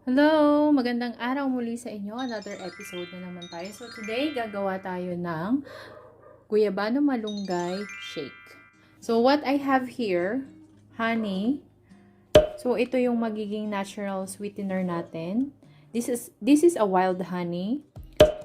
Hello! Magandang araw muli sa inyo. Another episode na naman tayo. So today, gagawa tayo ng guyabano malunggay shake. So what I have here, honey. So ito yung magiging natural sweetener natin. This is a wild honey.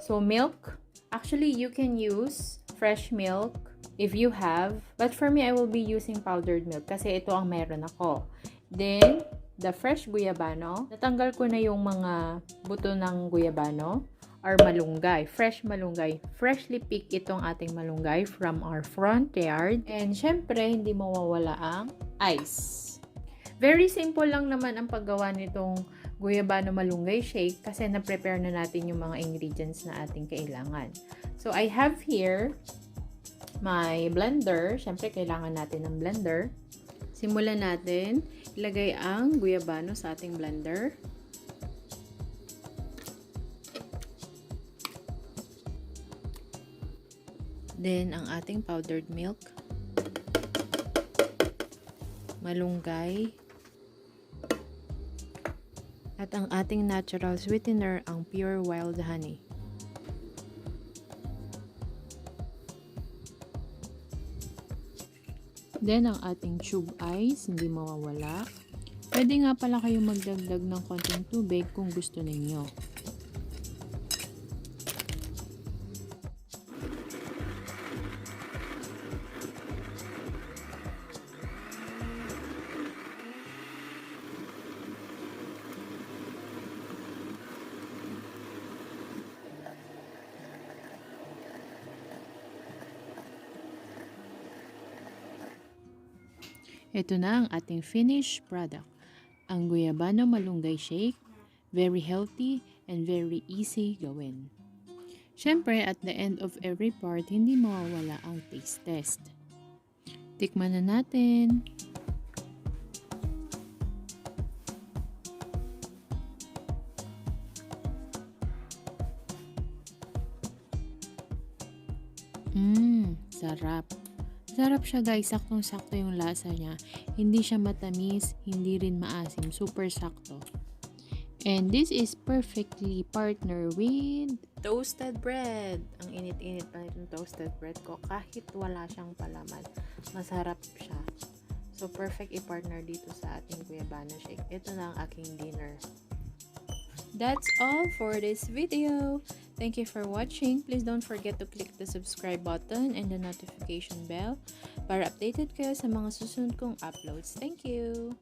So milk. Actually, you can use fresh milk if you have. But for me, I will be using powdered milk kasi ito ang meron ako. Then, the fresh guyabano. Natanggal ko na yung mga buto ng guyabano or malunggay. Fresh malunggay. Freshly picked itong ating malunggay from our front yard. And syempre, hindi mawawala ang ice. Very simple lang naman ang paggawa nitong guyabano malunggay shake kasi na-prepare na natin yung mga ingredients na ating kailangan. So, I have here my blender. Syempre, kailangan natin ng blender. Simulan natin. Ilagay ang guyabano sa ating blender. Then, ang ating powdered milk. Malunggay. At ang ating natural sweetener, ang pure wild honey. Then, ang ating tube ice, hindi mawawala. Pwede nga pala kayo magdagdag ng konting tubig kung gusto ninyo. Ito na ang ating finished product. Ang guyabano malunggay shake. Very healthy and very easy gawin. Syempre, at the end of every part, hindi mawawala ang taste test. Tikman na natin. Sarap. Sarap siya guys, saktong-sakto yung lasa niya. Hindi siya matamis, hindi rin maasim, super sakto. And this is perfectly partner with toasted bread. Ang init-init pa itong toasted bread ko kahit wala siyang palaman. Masarap siya. So perfect i-partner dito sa ating guyabano shake. Ito na ang aking dinner. That's all for this video. Thank you for watching. Please don't forget to click the subscribe button and the notification bell para updated kayo sa mga susunod kong uploads. Thank you!